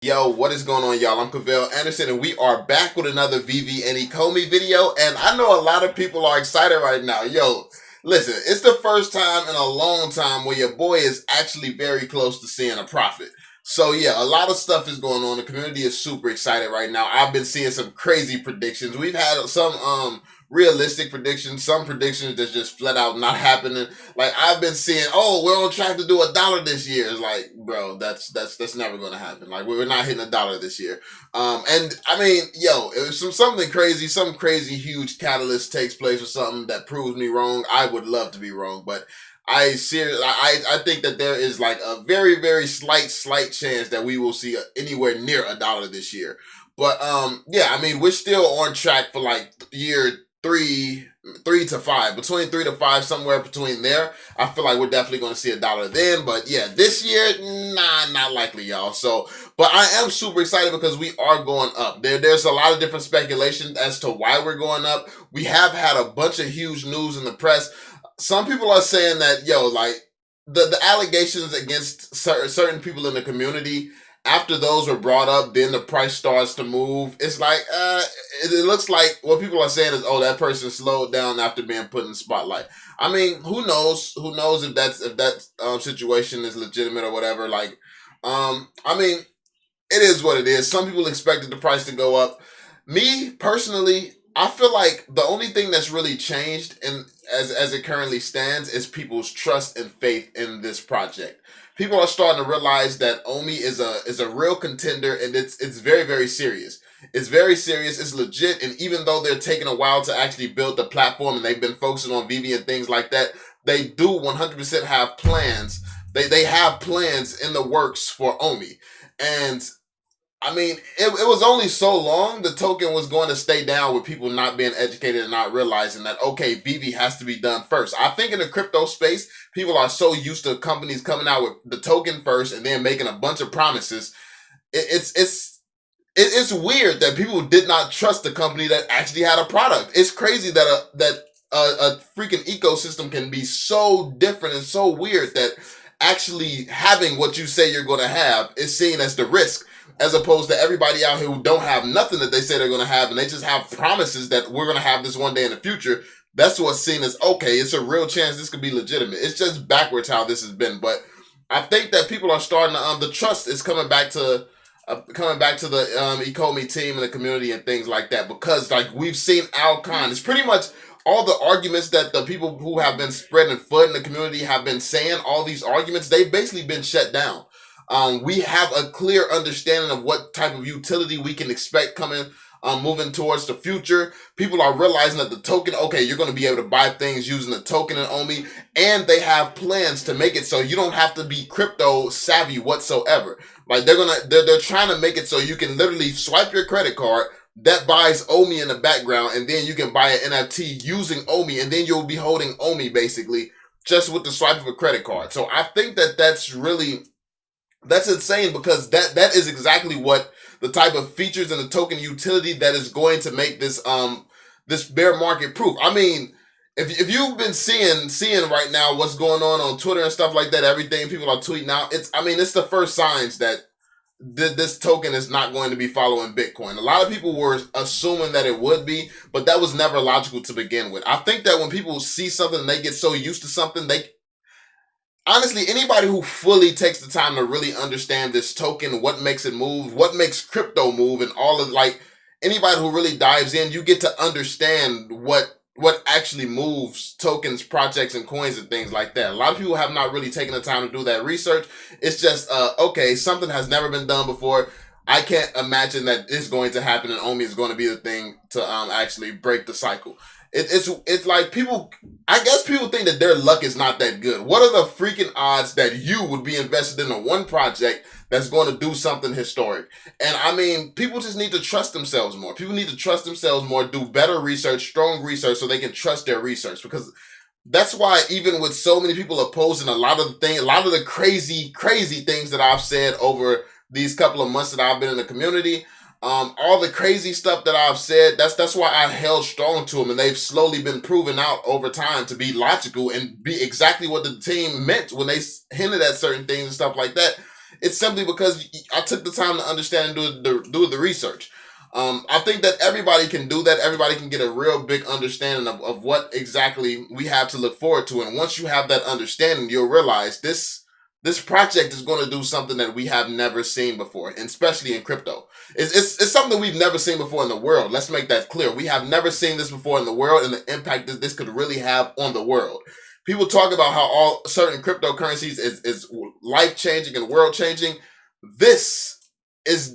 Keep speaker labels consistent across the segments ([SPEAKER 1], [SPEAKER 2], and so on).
[SPEAKER 1] Yo, what is going on, y'all? I'm Cavell Anderson, and we are back with another Veve and Ecomi video. And I know a lot of people are excited right now. Yo, listen, it's the first time in a long time where your boy is actually very close to seeing a profit. So yeah, a lot of stuff is going on. The community is super excited right now. I've been seeing some crazy predictions. We've had some realistic predictions, some predictions that's just flat out not happening. Like I've been seeing, oh, we're on track to do $1 this year. It's like, bro, that's never gonna happen. Like we're not hitting $1 this year. And I mean, yo, if something crazy, some crazy huge catalyst takes place or something that proves me wrong, I would love to be wrong, but I think that there is like a very very slight chance that we will see anywhere near $1 this year. But yeah, I mean we're still on track for like year three to five, between 3 to 5, somewhere between there. I feel like we're definitely going to see $1 then, but yeah, this year, nah, not likely, y'all. So, but I am super excited because we are going up. There's a lot of different speculation as to why we're going up. We have had a bunch of huge news in the press. Some people are saying that, yo, like the allegations against certain people in the community, after those were brought up, then the price starts to move. It's like, it looks like what people are saying is, oh, that person slowed down after being put in the spotlight. I mean, who knows? Who knows if that situation is legitimate or whatever? Like, I mean, it is what it is. Some people expected the price to go up. Me personally, I feel like the only thing that's really changed in as it currently stands is people's trust and faith in this project. People are starting to realize that Omi is a real contender, and it's very very serious. It's very serious. It's legit, and even though they're taking a while to actually build the platform, and they've been focusing on Veve and things like that, they do 100% have plans. They have plans in the works for Omi, and I mean, it was only so long the token was going to stay down with people not being educated and not realizing that, okay, Veve has to be done first. I think in the crypto space, people are so used to companies coming out with the token first and then making a bunch of promises. It's weird that people did not trust the company that actually had a product. It's crazy that a freaking ecosystem can be so different and so weird that actually having what you say you're going to have is seen as the risk, as opposed to everybody out here who don't have nothing that they say they're going to have, and they just have promises that we're going to have this one day in the future. That's what's seen as, okay, it's a real chance this could be legitimate. It's just backwards how this has been. But I think that people are starting to, the trust is coming back to the Ecomi team and the community and things like that, because like we've seen Al Khan. It's pretty much all the arguments that the people who have been spreading foot in the community have been saying, all these arguments, they've basically been shut down. We have a clear understanding of what type of utility we can expect coming, moving towards the future. People are realizing that the token, okay, you're going to be able to buy things using the token and Omi, and they have plans to make it so you don't have to be crypto savvy whatsoever. Like they're trying to make it so you can literally swipe your credit card that buys Omi in the background, and then you can buy an NFT using Omi, and then you'll be holding Omi basically just with the swipe of a credit card. So I think that that's insane, because that is exactly what the type of features and the token utility that is going to make this bear market proof. I mean, if you've been seeing right now what's going on Twitter and stuff like that, everything people are tweeting out, it's the first signs that this token is not going to be following Bitcoin. A lot of people were assuming that it would be, but that was never logical to begin with. I think that when people see something and they get so used to something, honestly, anybody who fully takes the time to really understand this token, what makes it move, what makes crypto move, and all of, like, anybody who really dives in, you get to understand what actually moves tokens, projects, and coins and things like that. A lot of people have not really taken the time to do that research. It's just, okay, something has never been done before. I can't imagine that it's going to happen, and Omi is going to be the thing to actually break the cycle. It's like people, I guess people think that their luck is not that good. What are the freaking odds that you would be invested in a one project that's going to do something historic? And I mean, people just need to trust themselves more. People need to trust themselves more, do better research, strong research, so they can trust their research. Because that's why, even with so many people opposing a lot of the crazy things that I've said over these couple of months that I've been in the community, all the crazy stuff that I've said, that's why I held strong to them, and they've slowly been proven out over time to be logical and be exactly what the team meant when they hinted at certain things and stuff like that. It's simply because I took the time to understand and do the research. I think that everybody can do that. Everybody can get a real big understanding of what exactly we have to look forward to. And once you have that understanding, you'll realize this project is going to do something that we have never seen before, and especially in crypto. It's something we've never seen before in the world. Let's make that clear. We have never seen this before in the world, and the impact that this could really have on the world. People talk about how all certain cryptocurrencies is life changing and world changing. This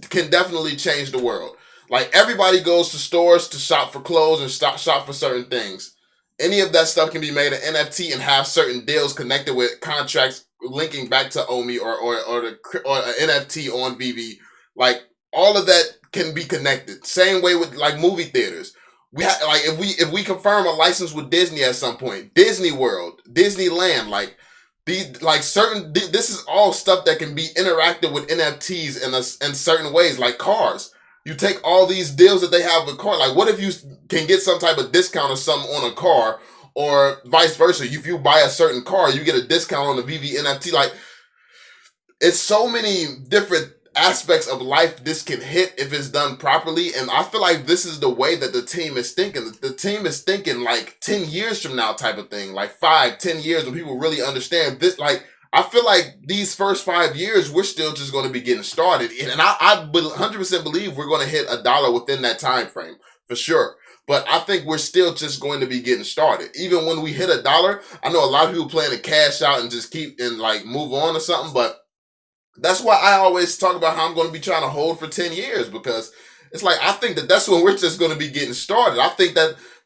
[SPEAKER 1] can definitely change the world. Like, everybody goes to stores to shop for clothes and shop for certain things. Any of that stuff can be made an NFT and have certain deals connected with contracts linking back to Omi or an NFT on Veve. Like, all of that can be connected. Same way with like movie theaters. Like, if we confirm a license with Disney at some point, Disney World, Disneyland, like these, like certain, this is all stuff that can be interacted with NFTs in certain ways, like cars. You take all these deals that they have with cars. Like, what if you can get some type of discount or something on a car, or vice versa? If you buy a certain car, you get a discount on the Veve NFT. Like, it's so many different aspects of life this can hit if it's done properly. And I feel like this is the way that the team is thinking. The team is thinking like 10 years from now type of thing, like 5-10 years when people really understand this. Like, I feel like these first 5 years, we're still just going to be getting started. And I 100% believe we're going to hit $1 within that time frame, for sure. But I think we're still just going to be getting started. Even when we hit $1, I know a lot of people plan to cash out and just keep and like move on or something. But that's why I always talk about how I'm going to be trying to hold for 10 years, because it's like, I think that's when we're just going to be getting started. I think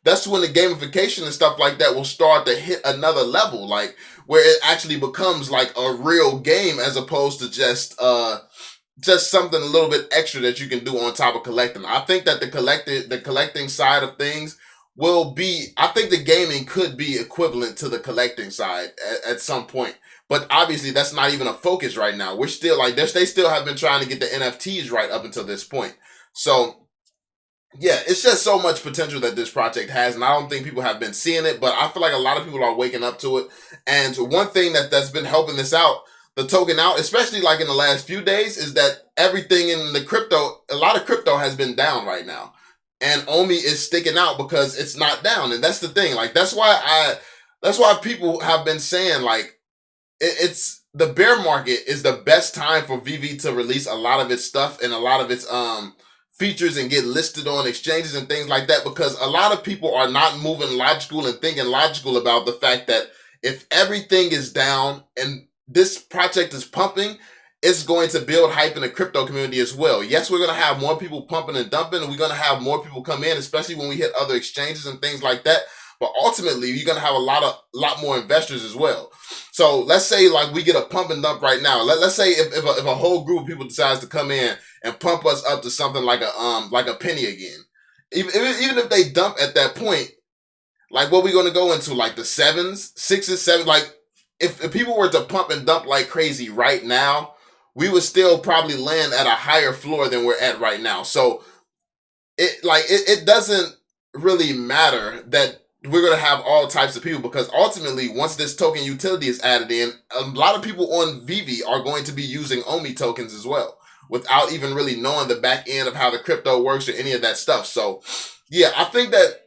[SPEAKER 1] that's when the gamification and stuff like that will start to hit another level, like where it actually becomes like a real game as opposed to just something a little bit extra that you can do on top of collecting. I think that the collecting side of things will be, I think the gaming could be equivalent to the collecting side at some point. But obviously that's not even a focus right now. We're still like this. They still have been trying to get the NFTs right up until this point. So yeah, it's just so much potential that this project has, and I don't think people have been seeing it, but I feel like a lot of people are waking up to it. And one thing that's been helping this out, the token out, especially like in the last few days, is that everything in the crypto, a lot of crypto has been down right now. And Omi is sticking out because it's not down. And that's the thing. Like, that's why people have been saying, like, it's the bear market is the best time for Veve to release a lot of its stuff and a lot of its features and get listed on exchanges and things like that, because a lot of people are not moving logical and thinking logical about the fact that if everything is down and this project is pumping, it's going to build hype in the crypto community as well. Yes, we're going to have more people pumping and dumping, and we're going to have more people come in, especially when we hit other exchanges and things like that. But ultimately, you're going to have a lot more investors as well. So let's say like we get a pump and dump right now. Let's say if a whole group of people decides to come in and pump us up to something like a penny again. Even if they dump at that point, like what we going to go into, like the 7s, 6s, 7s, like if people were to pump and dump like crazy right now, we would still probably land at a higher floor than we're at right now. So it doesn't really matter that we're going to have all types of people, because ultimately, once this token utility is added in, a lot of people on Veve are going to be using Omi tokens as well, without even really knowing the back end of how the crypto works or any of that stuff. So yeah, I think that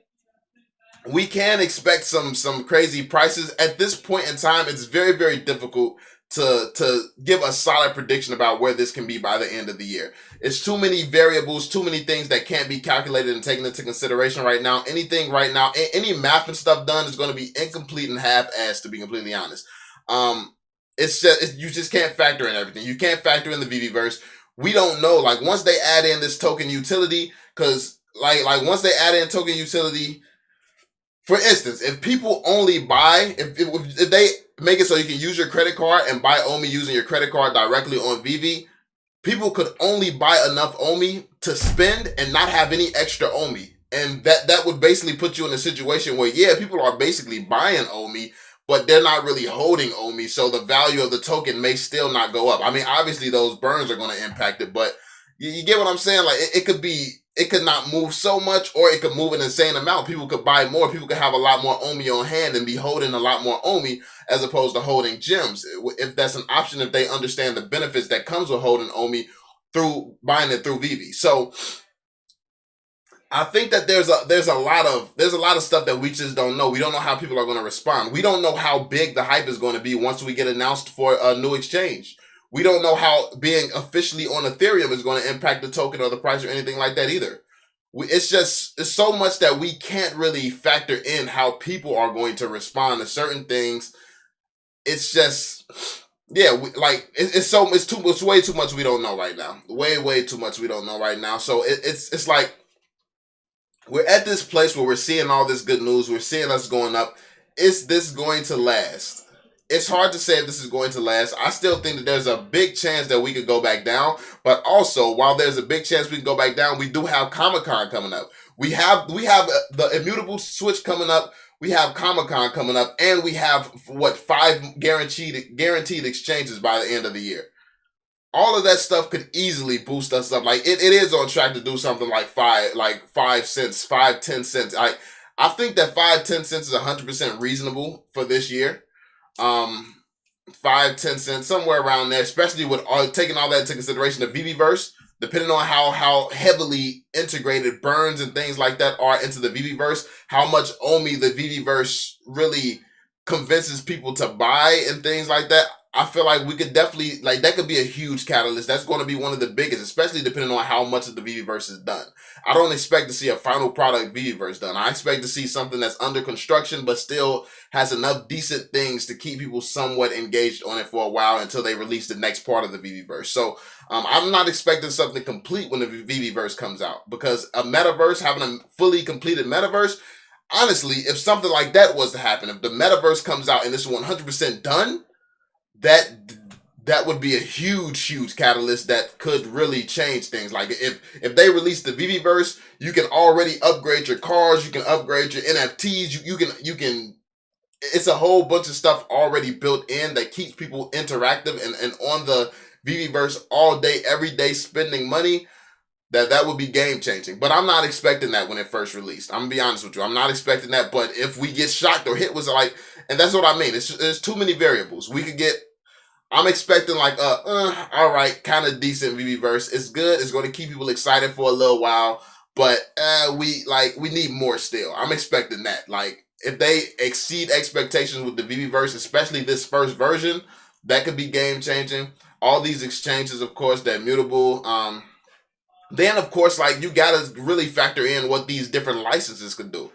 [SPEAKER 1] we can expect some crazy prices. At this point in time, it's very, very difficult to give a solid prediction about where this can be by the end of the year. It's too many variables, too many things that can't be calculated and taken into consideration right now. Anything right now, any math and stuff done is going to be incomplete and half-assed, to be completely honest. It's just, you just can't factor in everything. You can't factor in the Veveverse. We don't know, like, once they add in this token utility, because like once they add in token utility, for instance, if people only buy, if they make it so you can use your credit card and buy Omi using your credit card directly on Veve, people could only buy enough Omi to spend and not have any extra Omi. And that would basically put you in a situation where, yeah, people are basically buying Omi, but they're not really holding Omi. So the value of the token may still not go up. I mean, obviously those burns are going to impact it, but you get what I'm saying? Like, it could be it could not move so much, or it could move an insane amount. People could buy more. People could have a lot more Omi on hand and be holding a lot more Omi as opposed to holding gems. If that's an option, if they understand the benefits that comes with holding Omi through buying it through Veve. So I think that there's a lot of stuff that we just don't know. We don't know how people are going to respond. We don't know how big the hype is going to be once we get announced for a new exchange. We don't know how being officially on Ethereum is going to impact the token or the price or anything like that either. It's so much that we can't really factor in how people are going to respond to certain things. It's just, yeah, it's way too much we don't know right now. Way too much we don't know right now. So it's like, we're at this place where we're seeing all this good news. We're seeing us going up. Is this going to last? It's hard to say if this is going to last. I still think that there's a big chance that we could go back down. But also, while there's a big chance we can go back down, we do have Comic-Con coming up. We have the immutable switch coming up. We have Comic-Con coming up. And we have, 5 guaranteed exchanges by the end of the year. All of that stuff could easily boost us up. Like it is on track to do something like 5 cents, 10 cents. I think that 5-10 cents is 100% reasonable for this year. 5-10 cents, somewhere around there, especially with taking all that into consideration. The Veveverse, depending on how heavily integrated burns and things like that are into the Veveverse, how much Omi the Veveverse really convinces people to buy and things like that. I feel like we could definitely, that could be a huge catalyst. That's going to be one of the biggest, especially depending on how much of the Veveverse is done. I don't expect to see a final product Veveverse done. I expect to see something that's under construction, but still has enough decent things to keep people somewhat engaged on it for a while until they release the next part of the Veveverse. So I'm not expecting something complete when the Veveverse comes out, because a metaverse, having a fully completed metaverse, honestly, if something like that was to happen, if the metaverse comes out and it's 100% done, that would be a huge catalyst that could really change things. Like if they release the Veveverse, you can already upgrade your cars, you can upgrade your NFTs, you can it's a whole bunch of stuff already built in that keeps people interactive and on the Veveverse all day, every day, spending money. That would be game changing. But I'm not expecting that when it first released. I'm gonna be honest with you. I'm not expecting that. But if we get shocked or hit with and that's what I mean. There's too many variables. I'm expecting all right, kind of decent Veveverse. It's good. It's going to keep people excited for a little while, but we need more still. I'm expecting that. If they exceed expectations with the Veveverse, especially this first version, that could be game changing. All these exchanges, of course, they're mutable. Then of course, you gotta really factor in what these different licenses could do,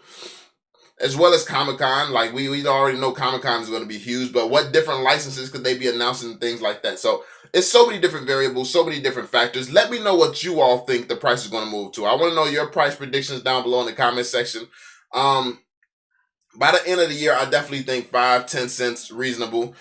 [SPEAKER 1] as well as Comic-Con. We already know Comic-Con is going to be huge, but what different licenses could they be announcing and things like that? So it's so many different variables, so many different factors. Let me know what you all think the price is going to move to. I want to know your price predictions down below in the comment section. By the end of the year, I definitely think 5-10 cents reasonable.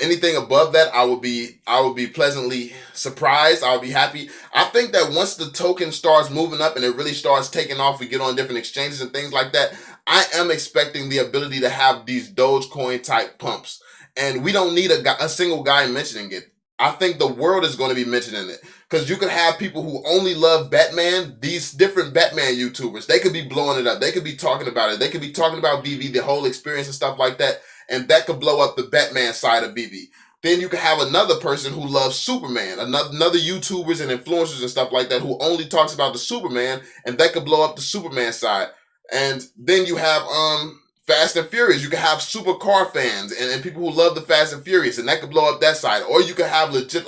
[SPEAKER 1] Anything above that, I would be pleasantly surprised. I would be happy. I think that once the token starts moving up and it really starts taking off, we get on different exchanges and things like that, I am expecting the ability to have these Dogecoin type pumps. And we don't need a single guy mentioning it. I think the world is going to be mentioning it. Because you could have people who only love Batman, these different Batman YouTubers. They could be blowing it up. They could be talking about it. They could be talking about Veve, the whole experience and stuff like that. And that could blow up the Batman side of Veve. Then you could have another person who loves Superman, another YouTubers and influencers and stuff like that who only talks about the Superman, and that could blow up the Superman side. And then you have Fast and Furious. You could have supercar fans and people who love the Fast and Furious, and that could blow up that side. Or you could have legit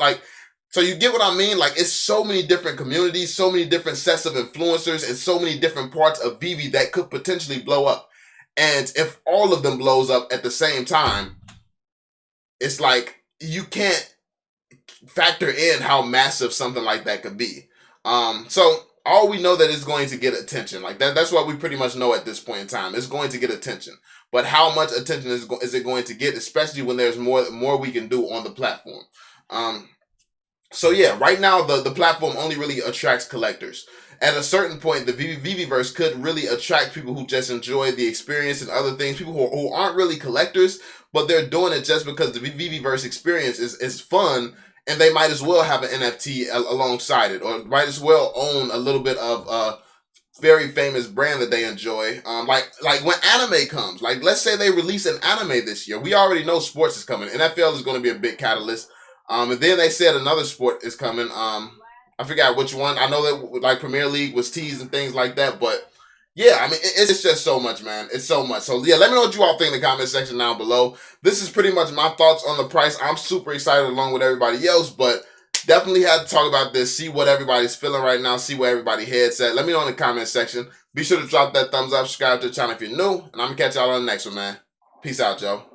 [SPEAKER 1] so you get what I mean? It's so many different communities, so many different sets of influencers, and so many different parts of Veve that could potentially blow up. And if all of them blows up at the same time, it's you can't factor in how massive something like that could be. So all we know that it's going to get attention. That's what we pretty much know at this point in time. It's going to get attention. But how much attention is it going to get, especially when there's more we can do on the platform? So yeah, right now the platform only really attracts collectors. At a certain point, the Veveverse could really attract people who just enjoy the experience and other things, people who aren't really collectors, but they're doing it just because the Veveverse experience is fun, and they might as well have an NFT alongside it, or might as well own a little bit of very famous brand that they enjoy. Like when anime comes, like let's say they release an anime this year, we already know sports is coming. NFL is going to be a big catalyst. And then they said another sport is coming. I forgot which one. I know that like Premier League was teased and things like that, but yeah, I mean it's just so much, man. It's so much. So yeah, let me know what you all think in the comment section down below. This is pretty much my thoughts on the price. I'm super excited along with everybody else, but definitely had to talk about this, see what everybody's feeling right now, see where everybody heads at. Let me know in the comment section. Be sure to drop that thumbs up, subscribe to the channel if you're new, and I'm gonna catch y'all on the next one, man. Peace out, Joe.